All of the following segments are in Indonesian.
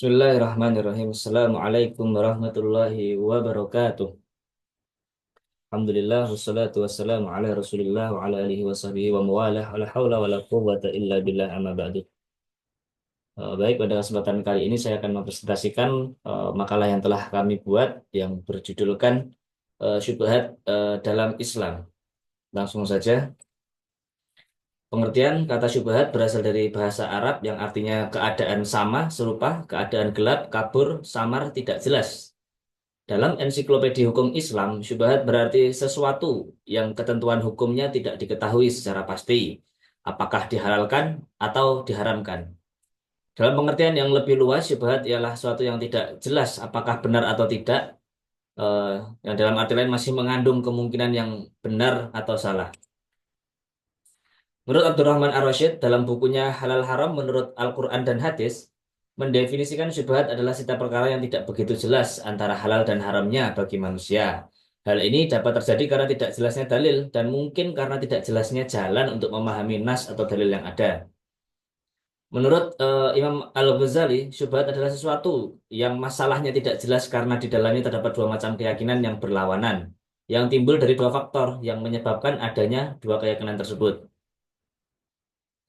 Bismillahirrahmanirrahim. Assalamualaikum warahmatullahi wabarakatuh. Alhamdulillah wassalatu wassalamu ala Rasulillah wa ala alihi wa sahbihi wa mawalah. Wala haula wala quwwata illa billah amma ba'du. Baik, pada kesempatan kali ini saya akan mempresentasikan makalah yang telah kami buat yang berjudulkan Syubhat dalam Islam. Langsung saja. Pengertian kata syubhat berasal dari bahasa Arab yang artinya keadaan sama, serupa, keadaan gelap, kabur, samar, tidak jelas. Dalam ensiklopedia hukum Islam, syubhat berarti sesuatu yang ketentuan hukumnya tidak diketahui secara pasti, apakah dihalalkan atau diharamkan. Dalam pengertian yang lebih luas, syubhat ialah sesuatu yang tidak jelas apakah benar atau tidak, eh, yang dalam arti lain masih mengandung kemungkinan yang benar atau salah. Menurut Abdurrahman Ar-Rasyid, dalam bukunya Halal Haram menurut Al-Quran dan Hadis, mendefinisikan syubhat adalah setiap perkara yang tidak begitu jelas antara halal dan haramnya bagi manusia. Hal ini dapat terjadi karena tidak jelasnya dalil dan mungkin karena tidak jelasnya jalan untuk memahami nas atau dalil yang ada. Menurut Imam Al-Ghazali, syubhat adalah sesuatu yang masalahnya tidak jelas karena di dalamnya terdapat dua macam keyakinan yang berlawanan, yang timbul dari dua faktor yang menyebabkan adanya dua keyakinan tersebut.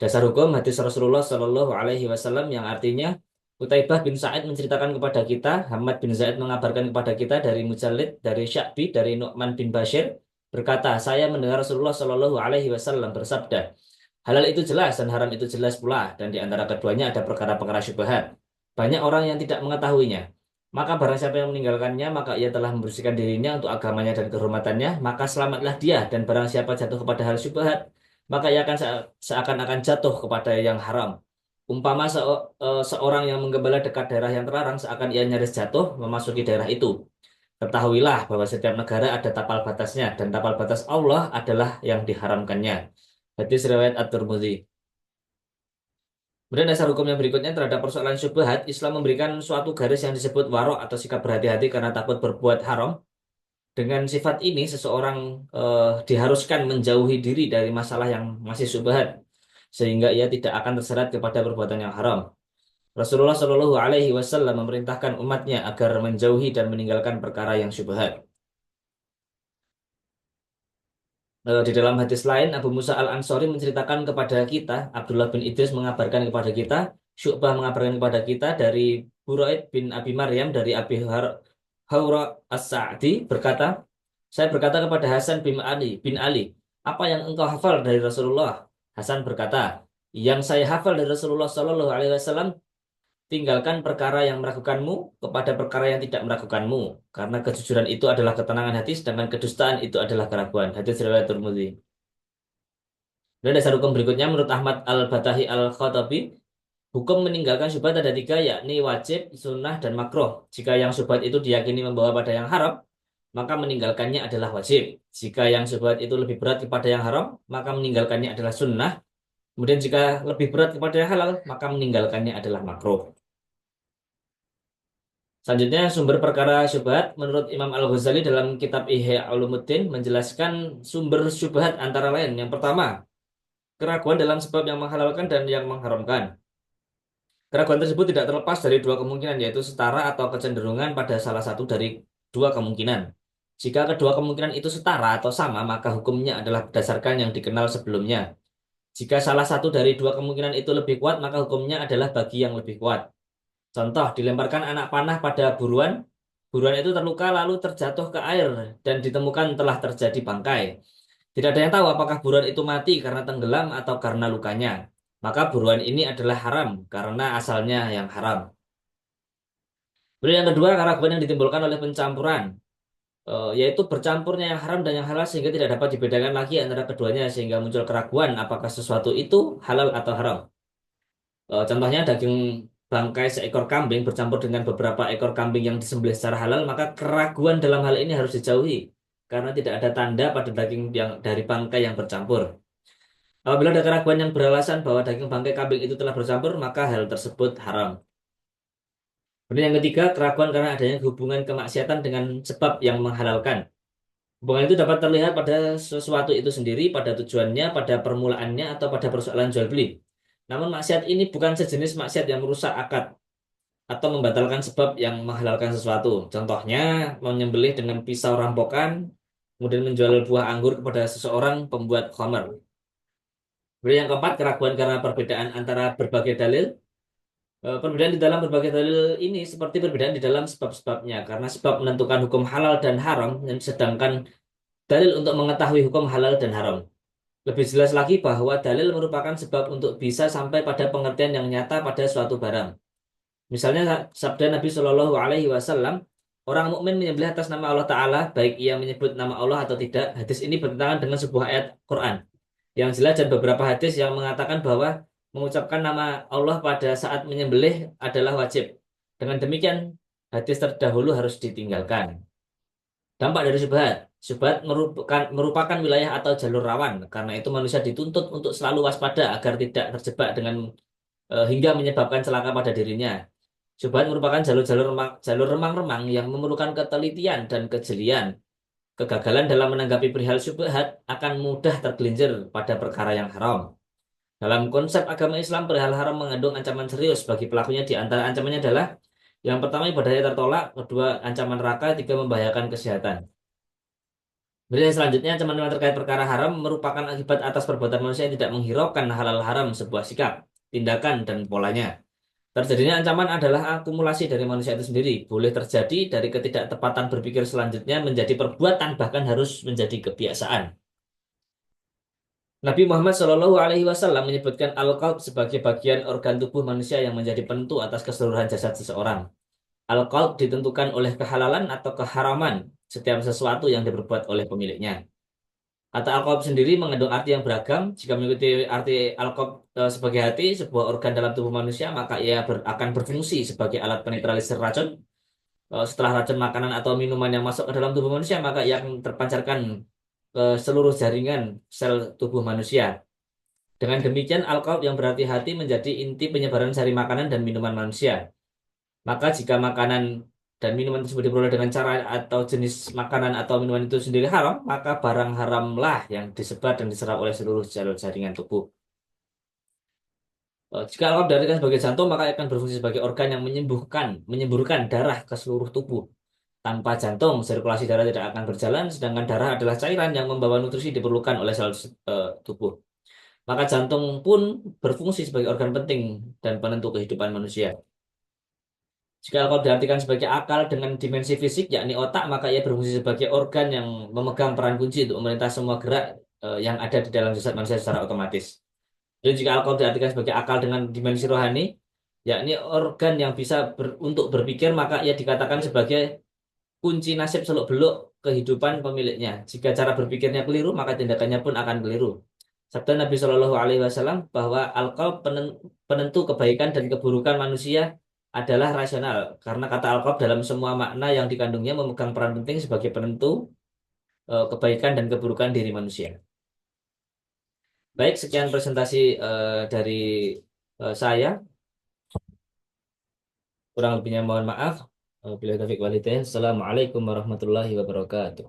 Dasar hukum hadis Rasulullah Shallallahu Alaihi Wasallam yang artinya Utaibah bin Sa'id menceritakan kepada kita, Hamad bin Zaid mengabarkan kepada kita dari Mujallid, dari Sya'bi, dari Nu'man bin Bashir, berkata, saya mendengar Rasulullah Shallallahu Alaihi Wasallam bersabda, halal itu jelas dan haram itu jelas pula, dan di antara keduanya ada perkara-perkara syubhat. Banyak orang yang tidak mengetahuinya. Maka barang siapa yang meninggalkannya, maka ia telah membersihkan dirinya untuk agamanya dan kehormatannya, maka selamatlah dia, dan barang siapa jatuh kepada hal syubhat, maka ia akan seakan-akan jatuh kepada yang haram. Umpama seorang yang menggembala dekat daerah yang terlarang seakan ia nyaris jatuh memasuki daerah itu. Ketahuilah bahwa setiap negara ada tapal batasnya dan tapal batas Allah adalah yang diharamkannya. Hadis riwayat At-Tirmidzi. Kemudian dasar hukum yang berikutnya terhadap persoalan syubhat, Islam memberikan suatu garis yang disebut warok atau sikap berhati-hati karena takut berbuat haram. Dengan sifat ini, seseorang diharuskan menjauhi diri dari masalah yang masih syubhat, sehingga ia tidak akan terserat kepada perbuatan yang haram. Rasulullah Shallallahu Alaihi Wasallam memerintahkan umatnya agar menjauhi dan meninggalkan perkara yang syubhat. Di dalam hadis lain, Abu Musa Al-Ansori menceritakan kepada kita, Abdullah bin Idris mengabarkan kepada kita, Syu'bah mengabarkan kepada kita dari Buraid bin Abi Maryam dari Abi Hawra As-Sa'di berkata, saya berkata kepada Hasan bin Ali, apa yang engkau hafal dari Rasulullah? Hasan berkata, yang saya hafal dari Rasulullah Shallallahu Alaihi Wasallam, tinggalkan perkara yang meragukanmu kepada perkara yang tidak meragukanmu. Karena kejujuran itu adalah ketenangan hati, sedangkan kedustaan itu adalah keraguan. Hadis riwayat Tirmidzi. Dan dasar hukum berikutnya menurut Ahmad Al-Batahi Al-Khatabi, hukum meninggalkan syubhat ada tiga, yakni wajib, sunnah, dan makruh. Jika yang syubhat itu diyakini membawa pada yang haram, maka meninggalkannya adalah wajib. Jika yang syubhat itu lebih berat kepada yang haram, maka meninggalkannya adalah sunnah. Kemudian jika lebih berat kepada yang halal, maka meninggalkannya adalah makruh. Selanjutnya, sumber perkara syubhat menurut Imam Al-Ghazali dalam kitab Ihya Ulumuddin menjelaskan sumber syubhat antara lain. Yang pertama, keraguan dalam sebab yang menghalalkan dan yang mengharamkan. Keraguan tersebut tidak terlepas dari dua kemungkinan, yaitu setara atau kecenderungan pada salah satu dari dua kemungkinan. Jika kedua kemungkinan itu setara atau sama, maka hukumnya adalah berdasarkan yang dikenal sebelumnya. Jika salah satu dari dua kemungkinan itu lebih kuat, maka hukumnya adalah bagi yang lebih kuat. Contoh, dilemparkan anak panah pada buruan, buruan itu terluka lalu terjatuh ke air dan ditemukan telah terjadi bangkai. Tidak ada yang tahu apakah buruan itu mati karena tenggelam atau karena lukanya. Maka buruan ini adalah haram karena asalnya yang haram. Kemudian yang kedua, keraguan yang ditimbulkan oleh pencampuran, yaitu bercampurnya yang haram dan yang halal sehingga tidak dapat dibedakan lagi antara keduanya sehingga muncul keraguan apakah sesuatu itu halal atau haram. Contohnya daging bangkai seekor kambing bercampur dengan beberapa ekor kambing yang disembelih secara halal, maka keraguan dalam hal ini harus dijauhi karena tidak ada tanda pada daging yang dari bangkai yang bercampur. Apabila ada keraguan yang beralasan bahwa daging bangkai kambing itu telah bercampur, maka hal tersebut haram. Kemudian yang ketiga, keraguan karena adanya hubungan kemaksiatan dengan sebab yang menghalalkan. Hubungan itu dapat terlihat pada sesuatu itu sendiri, pada tujuannya, pada permulaannya, atau pada persoalan jual beli. Namun maksiat ini bukan sejenis maksiat yang merusak akad atau membatalkan sebab yang menghalalkan sesuatu. Contohnya, menyembelih dengan pisau rampokan, kemudian menjual buah anggur kepada seseorang pembuat khamar. Kemudian yang keempat, keraguan karena perbedaan antara berbagai dalil. Perbedaan di dalam berbagai dalil ini seperti perbedaan di dalam sebab-sebabnya, karena sebab menentukan hukum halal dan haram, sedangkan dalil untuk mengetahui hukum halal dan haram. Lebih jelas lagi bahwa dalil merupakan sebab untuk bisa sampai pada pengertian yang nyata pada suatu barang. Misalnya sabda Nabi Shallallahu Alaihi Wasallam, orang mukmin menyembelih atas nama Allah Taala, baik ia menyebut nama Allah atau tidak. Hadis ini bertentangan dengan sebuah ayat Quran yang jelas dan beberapa hadis yang mengatakan bahwa mengucapkan nama Allah pada saat menyembelih adalah wajib. Dengan demikian, hadis terdahulu harus ditinggalkan. Dampak dari syubhat. Syubhat merupakan wilayah atau jalur rawan. Karena itu manusia dituntut untuk selalu waspada agar tidak terjebak dengan hingga menyebabkan celaka pada dirinya. Syubhat merupakan jalur remang-remang yang memerlukan ketelitian dan kejelian. Kegagalan dalam menanggapi perihal syubhat akan mudah tergelincir pada perkara yang haram. Dalam konsep agama Islam, perihal haram mengandung ancaman serius bagi pelakunya. Di antara ancamannya adalah yang pertama ibadahnya tertolak, kedua ancaman neraka, tiga membahayakan kesehatan. Kemudian selanjutnya ancaman terkait perkara haram merupakan akibat atas perbuatan manusia yang tidak menghiraukan halal haram sebuah sikap, tindakan, dan polanya. Terjadinya ancaman adalah akumulasi dari manusia itu sendiri. Boleh terjadi dari ketidaktepatan berpikir selanjutnya menjadi perbuatan, bahkan harus menjadi kebiasaan. Nabi Muhammad Shallallahu Alaihi Wasallam menyebutkan al-qalb sebagai bagian organ tubuh manusia yang menjadi penentu atas keseluruhan jasad seseorang. Al-qalb ditentukan oleh kehalalan atau keharaman setiap sesuatu yang diperbuat oleh pemiliknya. Kata al-qalb sendiri mengandung arti yang beragam. Jika mengikuti arti al-qalb sebagai hati, sebuah organ dalam tubuh manusia, maka ia akan berfungsi sebagai alat penetralisir racun. Setelah racun makanan atau minuman yang masuk ke dalam tubuh manusia, maka ia akan terpancarkan ke seluruh jaringan sel tubuh manusia. Dengan demikian, alkohol yang berarti hati menjadi inti penyebaran sari makanan dan minuman manusia. Maka jika makanan dan minuman tersebut diperoleh dengan cara atau jenis makanan atau minuman itu sendiri haram, maka barang haramlah yang disebar dan diserap oleh seluruh jalur jaringan tubuh. Jika alkohol diartikan sebagai jantung, maka akan berfungsi sebagai organ yang menyemburkan darah ke seluruh tubuh. Tanpa jantung, sirkulasi darah tidak akan berjalan, sedangkan darah adalah cairan yang membawa nutrisi diperlukan oleh sel tubuh. Maka jantung pun berfungsi sebagai organ penting dan penentu kehidupan manusia. Jika alkohol diartikan sebagai akal dengan dimensi fisik, yakni otak, maka ia berfungsi sebagai organ yang memegang peran kunci untuk memerintah semua gerak yang ada di dalam jasad manusia secara otomatis. Dan jika alkohol diartikan sebagai akal dengan dimensi rohani, yakni organ yang bisa untuk berpikir, maka ia dikatakan sebagai kunci nasib seluk-beluk kehidupan pemiliknya. Jika cara berpikirnya keliru, maka tindakannya pun akan keliru. Sabda Nabi Shallallahu Alaihi Wasallam bahwa alqalb penentu kebaikan dan keburukan manusia adalah rasional, karena kata alqalb dalam semua makna yang dikandungnya memegang peran penting sebagai penentu kebaikan dan keburukan diri manusia. Baik, sekian presentasi dari saya. Kurang lebihnya mohon maaf. Bila taufiq walhidayah. Assalamualaikum warahmatullahi wabarakatuh.